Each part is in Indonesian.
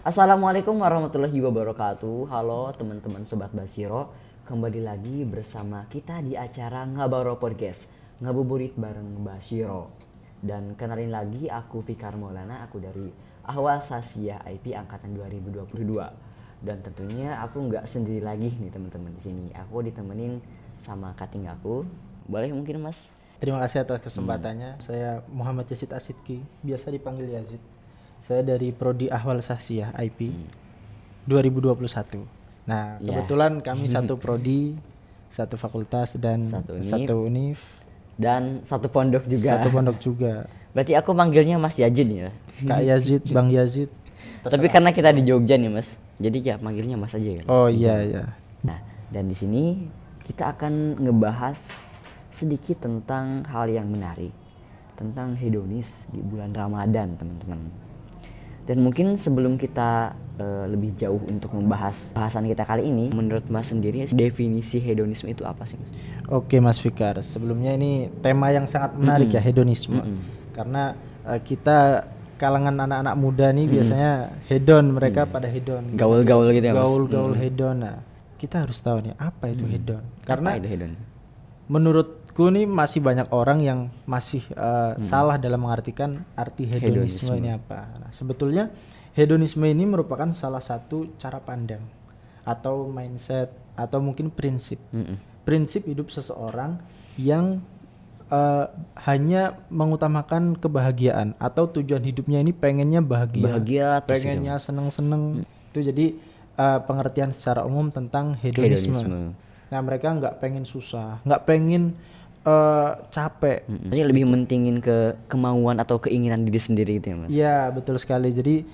Assalamualaikum warahmatullahi wabarakatuh. Halo teman-teman Sobat Basiro, kembali lagi bersama kita di acara Ngabaro Podcast, ngabuburit bareng Basiro. Dan kenalin lagi, aku Fikar Maulana, aku dari Ahwal Sasiyah IP angkatan 2022. Dan tentunya aku nggak sendiri lagi nih teman-teman di sini. Aku ditemenin sama kating aku. Boleh mungkin Mas? Terima kasih atas kesempatannya. Saya Muhammad Yazid Asidki, biasa dipanggil Yazid. Saya dari Prodi Ahwal Sasiyah IP 2021. Nah, kebetulan kami satu prodi, satu fakultas dan satu univ dan satu pondok juga. Satu pondok juga. Berarti aku manggilnya Mas Yazid ya. Kak Yazid, Bang Yazid. Tapi karena kita di Jogja nih Mas, jadi ya manggilnya Mas aja kan. Oh iya. Nah, dan di sini kita akan ngebahas sedikit tentang hal yang menarik, tentang hedonis di bulan Ramadan, teman-teman. Dan mungkin sebelum kita lebih jauh untuk membahas bahasan kita kali ini, menurut Mas sendiri definisi hedonisme itu apa sih Mas? Oke Mas Fikar, sebelumnya ini tema yang sangat menarik ya, hedonisme. Karena kita kalangan anak-anak muda nih biasanya hedon, mereka pada hedon. Gaul-gaul gitu ya Mas? Gaul-gaul hedon. Nah, kita harus tahu nih apa itu hedon. Karena apa itu hedon? Menurutku nih masih banyak orang yang masih salah dalam mengartikan arti hedonisme ini apa. Nah, sebetulnya hedonisme ini merupakan salah satu cara pandang atau mindset atau mungkin prinsip. Prinsip hidup seseorang yang hanya mengutamakan kebahagiaan atau tujuan hidupnya ini pengennya bahagia pengennya seneng-seneng. Itu jadi pengertian secara umum tentang hedonisme. Nah, mereka nggak pengen susah, nggak pengen capek. Jadi lebih mentingin ke kemauan atau keinginan diri sendiri gitu ya Mas? Iya, betul sekali. Jadi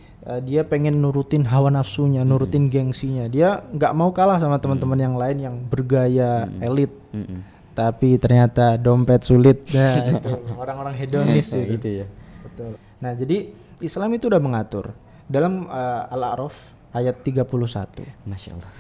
dia pengen nurutin hawa nafsunya, nurutin gengsinya. Dia nggak mau kalah sama teman-teman yang lain yang bergaya elit. Tapi ternyata dompet sulit. Nah, itu orang-orang hedonis gitu ya. Betul. Nah, jadi Islam itu udah mengatur dalam Al-A'raf ayat 31. Masya Allah.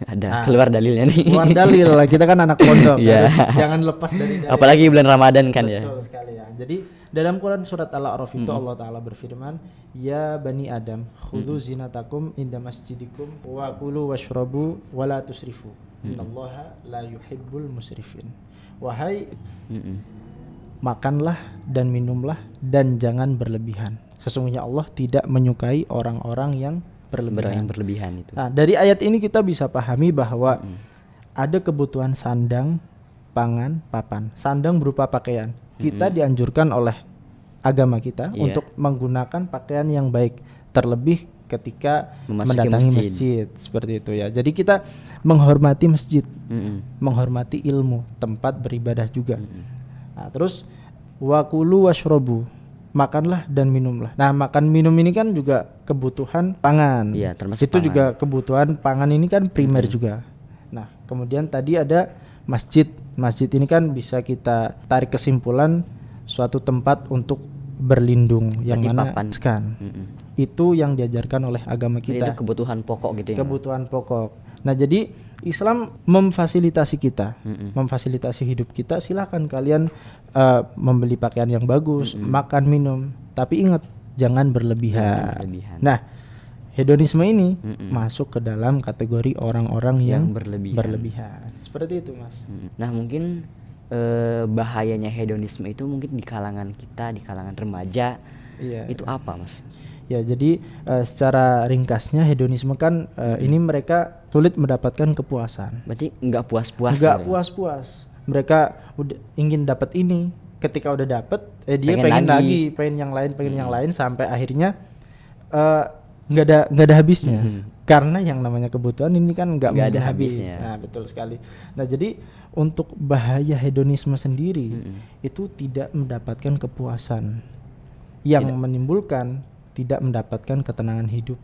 Ada keluar dalilnya nih. Keluar dalil lah, kita kan anak pondok. Harus jangan lepas dari dalil. Apalagi bulan Ramadan kan. Betul sekali ya. Jadi dalam Quran surat Al-A'raf itu Allah Ta'ala berfirman, Ya Bani Adam, khudhu zinatakum inda masjidikum wa kulu washrabu wa la tusrifu. Innallaha la yuhibbul musrifin. Wahai makanlah dan minumlah dan jangan berlebihan. Sesungguhnya Allah tidak menyukai orang-orang yang berlebihan itu. Nah, dari ayat ini kita bisa pahami bahwa ada kebutuhan sandang, pangan, papan. Sandang berupa pakaian. Kita dianjurkan oleh agama kita untuk menggunakan pakaian yang baik, terlebih ketika mendatangi masjid seperti itu ya. Jadi kita menghormati masjid, menghormati ilmu, tempat beribadah juga. Nah, terus wakulu washrobu, makanlah dan minumlah. Nah, makan minum ini kan juga kebutuhan pangan. Iya, termasuk itu pangan. juga kebutuhan pangan ini kan primer juga. Nah, kemudian tadi ada masjid. Masjid ini kan bisa kita tarik kesimpulan suatu tempat untuk berlindung yang mana kan. Itu yang diajarkan oleh agama kita. Itu kebutuhan pokok gitu ya. Kebutuhan pokok. Nah, jadi Islam memfasilitasi kita, memfasilitasi hidup kita. Silakan kalian membeli pakaian yang bagus, makan minum, tapi ingat jangan berlebihan. Nah, hedonisme ini masuk ke dalam kategori orang-orang yang berlebihan. Seperti itu, Mas. Nah, mungkin bahayanya hedonisme itu mungkin di kalangan kita, di kalangan remaja. Itu apa, Mas? Ya, jadi secara ringkasnya hedonisme kan ini mereka sulit mendapatkan kepuasan. Berarti nggak puas-puas. Nggak puas-puas. Mereka udah ingin dapat ini, ketika udah dapat, dia pengen lagi, pengen yang lain sampai akhirnya nggak ada habisnya. Karena yang namanya kebutuhan ini kan nggak mungkin habis. Nah, betul sekali. Nah, jadi untuk bahaya hedonisme sendiri itu tidak mendapatkan kepuasan yang menimbulkan tidak mendapatkan ketenangan hidup.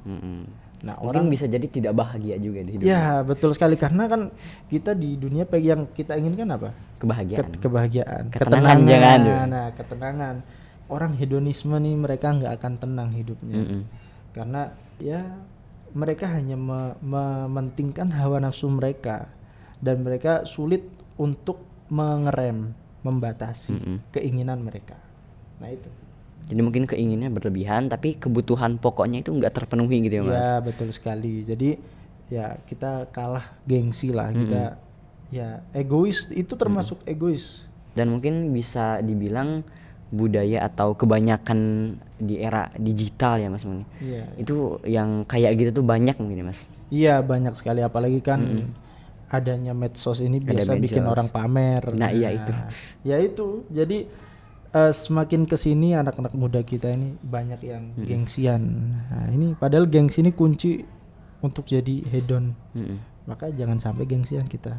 Nah, orang bisa jadi tidak bahagia juga di hidupnya. Ya, betul sekali, karena kan kita di dunia yang kita inginkan apa? Kebahagiaan. Ketenangan jangan. Nah, ketenangan. Orang hedonisme nih mereka nggak akan tenang hidupnya. Karena ya mereka hanya mementingkan hawa nafsu mereka dan mereka sulit untuk mengerem, membatasi keinginan mereka. Nah, itu. Jadi mungkin keinginannya berlebihan tapi kebutuhan pokoknya itu nggak terpenuhi gitu ya Mas. Ya betul sekali. Jadi ya kita kalah gengsi lah, kita ya egois, itu termasuk egois. Dan mungkin bisa dibilang budaya atau kebanyakan di era digital ya Mas mungkin. Iya. Itu yang kayak gitu tuh banyak mungkin ya Mas. Iya banyak sekali, apalagi kan adanya medsos ini biasa bikin medsos. orang pamer. Nah, iya itu. Ya itu. Jadi semakin kesini anak-anak muda kita ini banyak yang gengsian. Nah, ini padahal gengsi ini kunci untuk jadi hedon. Maka jangan sampai gengsian kita.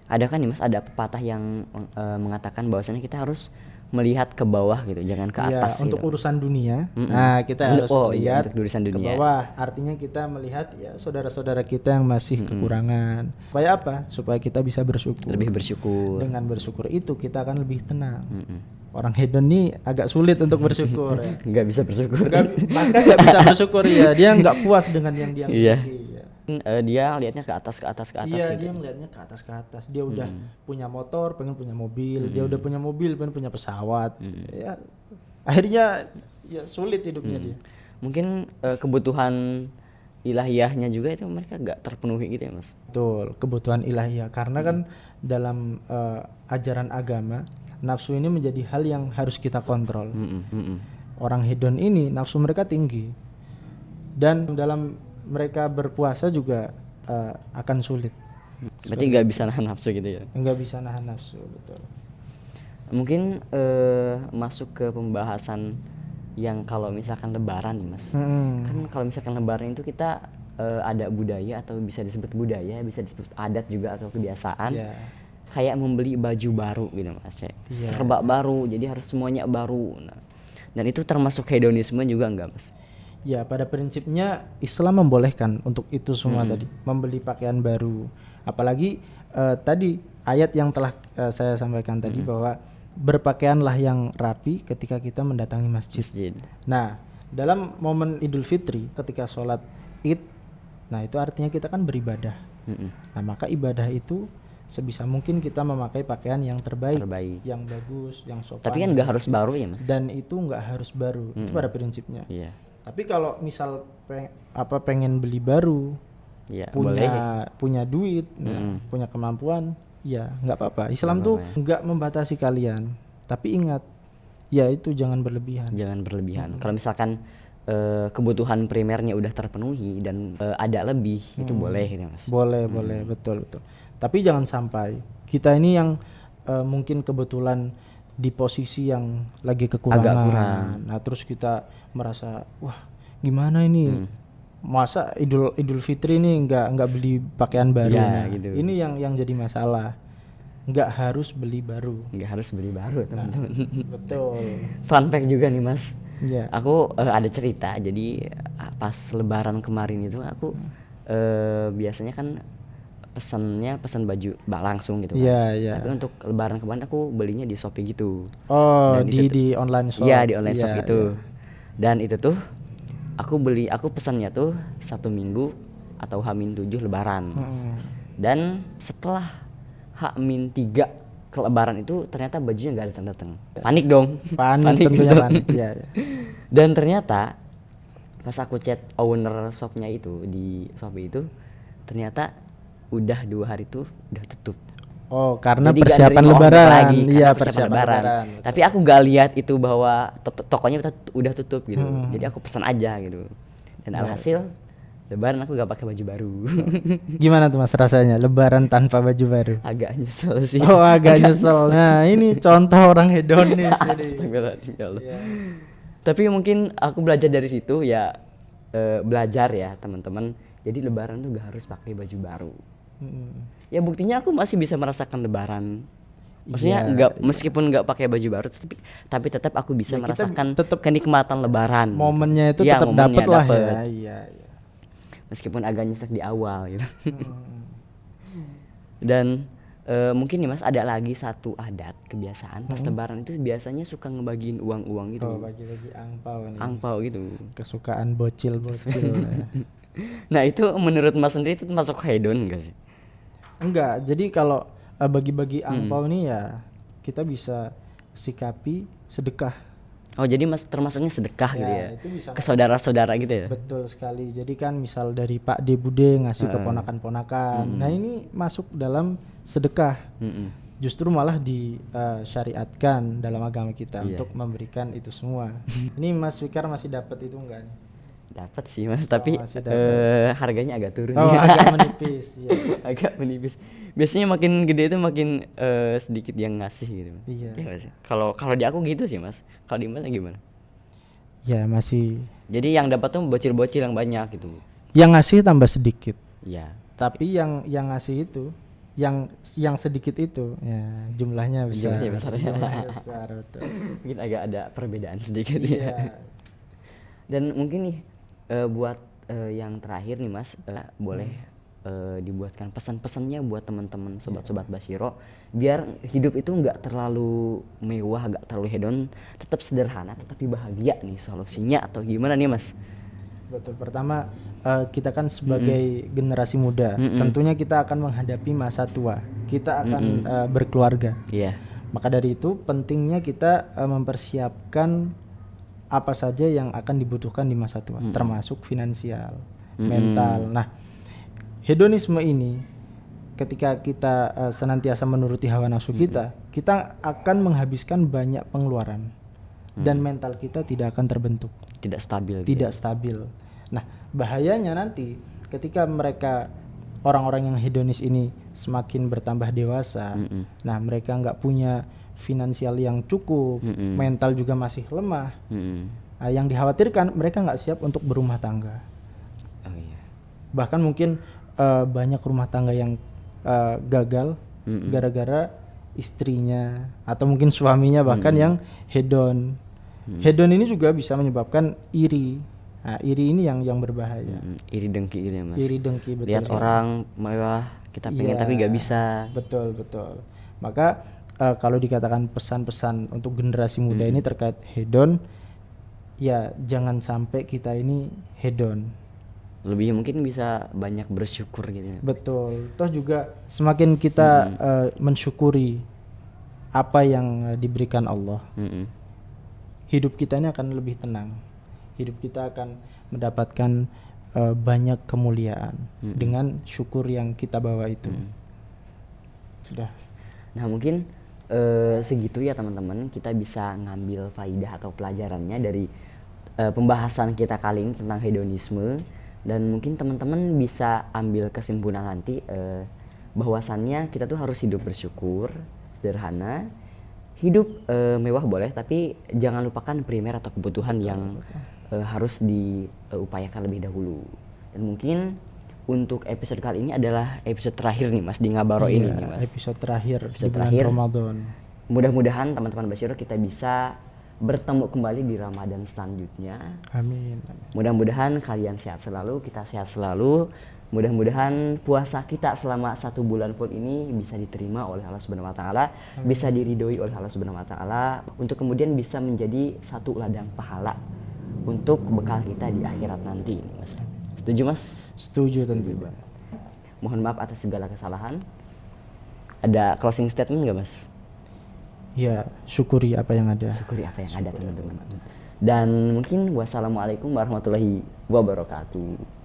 Ada kan nih Mas, ada pepatah yang mengatakan bahwasannya kita harus melihat ke bawah gitu, jangan ke Ya, atas untuk gitu. urusan dunia. Nah, kita harus Iya, lihat untuk urusan ke dunia. bawah. Artinya kita melihat ya saudara-saudara kita yang masih kekurangan. Supaya apa? Supaya kita bisa bersyukur. Lebih bersyukur. Dengan bersyukur itu kita akan lebih tenang. Orang hedon nih agak sulit untuk bersyukur ya. Nggak bisa bersyukur. Bahkan nggak bisa bersyukur ya. Dia nggak puas dengan yang dia Iya. miliki. Ya. Dia lihatnya ke atas Iya, gitu. dia ngelihatnya ke atas. Dia udah punya motor, pengen punya mobil. Dia udah punya mobil, pengen punya pesawat. Ya, akhirnya ya sulit hidupnya dia. Mungkin kebutuhan ilahiyahnya juga itu mereka nggak terpenuhi gitu ya Mas. Betul, kebutuhan ilahiyah. Karena kan dalam ajaran agama, nafsu ini menjadi hal yang harus kita kontrol. Orang hedon ini nafsu mereka tinggi. Dan dalam mereka berpuasa juga akan sulit. Berarti nggak bisa nahan nafsu gitu ya. Enggak bisa nahan nafsu, betul. Mungkin masuk ke pembahasan yang kalau misalkan lebaran nih Mas. Kan kalau misalkan lebaran itu kita ada budaya atau bisa disebut budaya, bisa disebut adat juga atau kebiasaan. Iya. Kayak membeli baju baru gitu Mas. Serba baru, jadi harus semuanya baru. Nah, dan itu termasuk hedonisme juga enggak Mas? Ya, pada prinsipnya Islam membolehkan untuk itu semua tadi, membeli pakaian baru. Apalagi tadi ayat yang telah saya sampaikan tadi bahwa berpakaianlah yang rapi ketika kita mendatangi masjid. Nah, dalam momen Idul Fitri ketika sholat Id, nah itu artinya kita kan beribadah. Nah, maka ibadah itu sebisa mungkin kita memakai pakaian yang terbaik, yang bagus, yang sopan. Tapi kan nggak harus baru ya Mas? Dan itu nggak harus baru, itu pada prinsipnya. Iya. Tapi kalau misal pengen beli baru, ya, punya duit, punya kemampuan, ya nggak apa-apa. Islam tuh nggak membatasi kalian. Tapi ingat, ya itu jangan berlebihan. Jangan berlebihan. Kalau misalkan kebutuhan primernya udah terpenuhi dan ada lebih, itu boleh gitu Mas. Boleh, betul. Tapi jangan sampai kita ini yang mungkin kebetulan di posisi yang lagi kekurangan. Agak kurang. Nah, terus kita merasa, wah, gimana ini? Masa Idul Fitri ini nggak beli pakaian baru. Ya, nah, gitu. Ini yang jadi masalah. Nggak harus beli baru. Nggak harus beli baru, teman-teman. Betul. Fun fact juga nih Mas. Ya. Aku ada cerita. Jadi pas Lebaran kemarin itu aku biasanya kan pesan baju langsung gitu kan. Iya. Tapi untuk Lebaran kemarin aku belinya di Shopee gitu. Oh, Dan di online shop. Iya, di online shop Iya, itu. iya. Dan itu tuh aku pesannya tuh 1 minggu atau H-7 Lebaran. Dan setelah H-3 ke Lebaran itu ternyata bajunya nggak datang-datang. Panik dong. Panik tentunya dong. panik. Iya. Dan ternyata pas aku chat owner shopnya itu di Shopee itu, ternyata udah 2 hari tuh udah tutup. Oh, karena Jadi persiapan nggak nerima order Lebaran. lagi, Iya, karena persiapan Lebaran. Tapi aku gak lihat itu bahwa tokonya udah tutup gitu. Jadi aku pesan aja gitu. Dan alhasil Lebaran aku gak pakai baju baru. Gimana tuh Mas rasanya Lebaran tanpa baju baru? Agak nyesel sih. Oh, agak nyesel. Nah, ini contoh orang hedonis ini. Astagfirullahaladzim, ya Allah. Tapi mungkin aku belajar dari situ ya, belajar ya teman-teman. Jadi Lebaran tuh gak harus pakai baju baru. Ya buktinya aku masih bisa merasakan Lebaran. Maksudnya meskipun nggak pakai baju baru, tapi tetap aku bisa merasakan kenikmatan Lebaran. Momennya itu ya, tetap dapat lah ya. Iya. Meskipun agak nyesek di awal gitu. Dan mungkin nih Mas ada lagi satu adat kebiasaan pas Lebaran itu biasanya suka ngebagiin uang-uang gitu. Oh, bagi-bagi angpau nih. Angpau gitu. Kesukaan bocil-bocil. Nah itu menurut Mas sendiri itu masuk hedon enggak sih? Enggak. Jadi kalau bagi-bagi angpau ini ya kita bisa sikapi sedekah. Oh, jadi mas termasuknya sedekah gitu ya, itu bisa ke saudara-saudara gitu ya. betul sekali. Jadi kan misal dari Pak D Bude ngasih ke ponakan-ponakan. Nah, ini masuk dalam sedekah. Justru malah disyariatkan dalam agama kita untuk memberikan itu semua. Ini Mas Fikar masih dapat itu enggak nih? Dapat sih mas, tapi masih dapet. harganya agak turun Oh, ya. agak menipis ya. Agak menipis. Biasanya makin gede itu makin sedikit yang ngasih gitu. Iya. Iya nggak sih? Kalau di aku gitu sih mas. Kalau di mas gimana? Ya masih Jadi yang dapat tuh bocil-bocil yang banyak gitu. yang ngasih tambah sedikit. Iya. Tapi yang ngasih itu yang sedikit itu ya jumlahnya besar. Jumlahnya besar ya. Jumlahnya besar, betul. Mungkin agak ada perbedaan sedikit Iya. ya. Dan mungkin nih buat yang terakhir nih mas, boleh dibuatkan pesan-pesannya buat teman-teman sobat-sobat Basyiro, biar hidup itu nggak terlalu mewah, nggak terlalu hedon, tetap sederhana tetapi bahagia nih, solusinya atau gimana nih mas? Betul. Pertama kita kan sebagai generasi muda, tentunya kita akan menghadapi masa tua. Kita akan berkeluarga. Iya. Maka dari itu pentingnya kita mempersiapkan apa saja yang akan dibutuhkan di masa tua, termasuk finansial, mental. Nah, hedonisme ini ketika kita senantiasa menuruti hawa nafsu kita akan menghabiskan banyak pengeluaran dan mental kita tidak akan terbentuk, Tidak stabil. tidak stabil. Nah, bahayanya nanti ketika mereka orang-orang yang hedonis ini semakin bertambah dewasa, nah mereka nggak punya finansial yang cukup, mental juga masih lemah. Nah, yang dikhawatirkan mereka nggak siap untuk berumah tangga. Oh iya. Bahkan mungkin banyak rumah tangga yang gagal gara-gara istrinya atau mungkin suaminya bahkan yang hedon. Hedon ini juga bisa menyebabkan iri. Nah, iri ini yang berbahaya. Iri dengki gitu ya mas. Iri dengki, betul. Lihat orang mewah kita pengen Iya, tapi nggak bisa. Betul. Maka kalau dikatakan pesan-pesan untuk generasi muda ini terkait hedon, ya jangan sampai kita ini hedon. Lebih mungkin bisa banyak bersyukur gitu ya. Betul. Toh juga semakin kita mensyukuri apa yang diberikan Allah, hidup kita ini akan lebih tenang. Hidup kita akan mendapatkan banyak kemuliaan dengan syukur yang kita bawa itu. Sudah. Nah mungkin segitu ya teman-teman, kita bisa ngambil faidah atau pelajarannya dari pembahasan kita kali ini tentang hedonisme, dan mungkin teman-teman bisa ambil kesimpulan nanti bahwasannya kita tuh harus hidup bersyukur, sederhana, hidup mewah boleh tapi jangan lupakan primer atau kebutuhan yang harus diupayakan lebih dahulu. Dan mungkin untuk episode kali ini adalah episode terakhir nih mas di Ngabaro ini nih mas. Episode terakhir Episode di bulan terakhir. Ramadan. Mudah-mudahan teman-teman Basyiro kita bisa bertemu kembali di Ramadan selanjutnya. Amin. Mudah-mudahan kalian sehat selalu, kita sehat selalu. Mudah-mudahan puasa kita selama 1 bulan full ini bisa diterima oleh Allah Subhanahu wa taala, bisa diridhoi oleh Allah Subhanahu wa taala, untuk kemudian bisa menjadi satu ladang pahala untuk bekal kita di akhirat nanti, Mas. Setuju, Mas? Setuju tentu. Mohon maaf atas segala kesalahan. Ada closing statement nggak, Mas? Ya, syukuri apa yang ada. Syukuri apa yang ada, teman-teman. Dan mungkin wassalamualaikum warahmatullahi wabarakatuh.